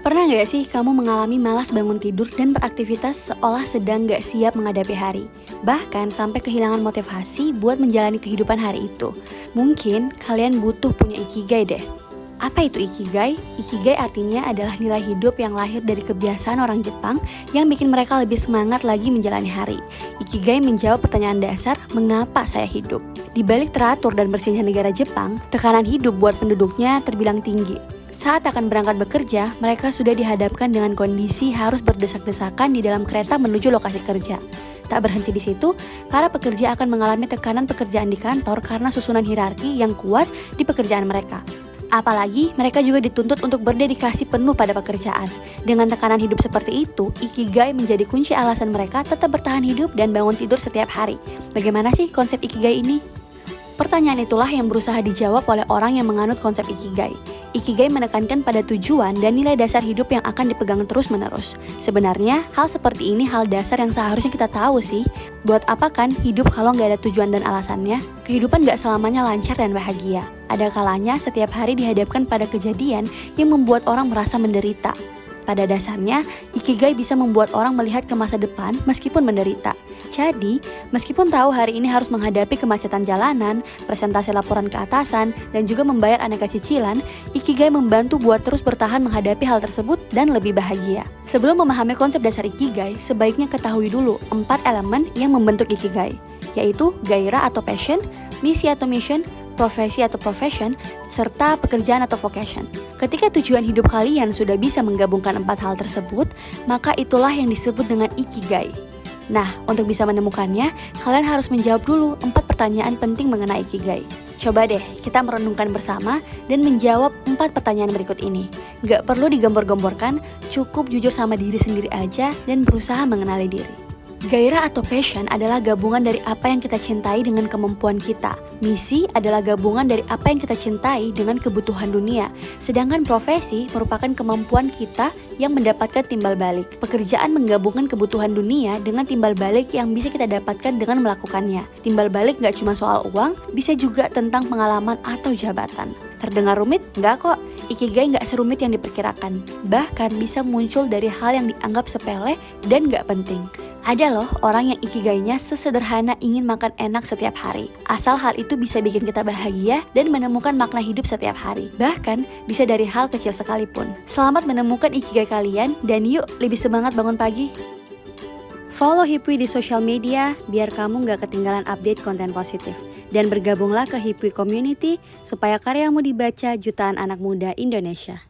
Pernah gak sih kamu mengalami malas bangun tidur dan beraktivitas seolah sedang gak siap menghadapi hari? Bahkan sampai kehilangan motivasi buat menjalani kehidupan hari itu. Mungkin kalian butuh punya ikigai deh. Apa itu ikigai? Ikigai artinya adalah nilai hidup yang lahir dari kebiasaan orang Jepang yang bikin mereka lebih semangat lagi menjalani hari. Ikigai menjawab pertanyaan dasar, mengapa saya hidup? Di balik teratur dan bersihnya negara Jepang, tekanan hidup buat penduduknya terbilang tinggi. Saat akan berangkat bekerja, mereka sudah dihadapkan dengan kondisi harus berdesak-desakan di dalam kereta menuju lokasi kerja. Tak berhenti di situ, para pekerja akan mengalami tekanan pekerjaan di kantor karena susunan hierarki yang kuat di pekerjaan mereka. Apalagi, mereka juga dituntut untuk berdedikasi penuh pada pekerjaan. Dengan tekanan hidup seperti itu, ikigai menjadi kunci alasan mereka tetap bertahan hidup dan bangun tidur setiap hari. Bagaimana sih konsep ikigai ini? Pertanyaan itulah yang berusaha dijawab oleh orang yang menganut konsep ikigai. Ikigai menekankan pada tujuan dan nilai dasar hidup yang akan dipegang terus-menerus. Sebenarnya, hal seperti ini hal dasar yang seharusnya kita tahu sih. Buat apa kan hidup kalau nggak ada tujuan dan alasannya? Kehidupan nggak selamanya lancar dan bahagia. Ada kalanya setiap hari dihadapkan pada kejadian yang membuat orang merasa menderita. Pada dasarnya, ikigai bisa membuat orang melihat ke masa depan meskipun menderita. Jadi, meskipun tahu hari ini harus menghadapi kemacetan jalanan, presentasi laporan ke atasan, dan juga membayar aneka cicilan, ikigai membantu buat terus bertahan menghadapi hal tersebut dan lebih bahagia. Sebelum memahami konsep dasar ikigai, sebaiknya ketahui dulu 4 elemen yang membentuk ikigai, yaitu gairah atau passion, misi atau mission, profesi atau profession, serta pekerjaan atau vocation. Ketika tujuan hidup kalian sudah bisa menggabungkan 4 hal tersebut, maka itulah yang disebut dengan ikigai. Nah, untuk bisa menemukannya, kalian harus menjawab dulu 4 pertanyaan penting mengenai ikigai. Coba deh, kita merenungkan bersama dan menjawab 4 pertanyaan berikut ini. Gak perlu digembor-gemborkan, cukup jujur sama diri sendiri aja dan berusaha mengenali diri. Gairah atau passion adalah gabungan dari apa yang kita cintai dengan kemampuan kita. Misi adalah gabungan dari apa yang kita cintai dengan kebutuhan dunia. Sedangkan profesi merupakan kemampuan kita yang mendapatkan timbal balik. Pekerjaan menggabungkan kebutuhan dunia dengan timbal balik yang bisa kita dapatkan dengan melakukannya. Timbal balik gak cuma soal uang, bisa juga tentang pengalaman atau jabatan. Terdengar rumit? Enggak kok. Ikigai gak serumit yang diperkirakan. Bahkan bisa muncul dari hal yang dianggap sepele dan gak penting. Ada loh orang yang ikigainya sesederhana ingin makan enak setiap hari. Asal hal itu bisa bikin kita bahagia dan menemukan makna hidup setiap hari. Bahkan bisa dari hal kecil sekalipun. Selamat menemukan ikigai kalian dan yuk lebih semangat bangun pagi. Follow Hipwi di sosial media biar kamu gak ketinggalan update konten positif. Dan bergabunglah ke Hipwi Community supaya karyamu dibaca jutaan anak muda Indonesia.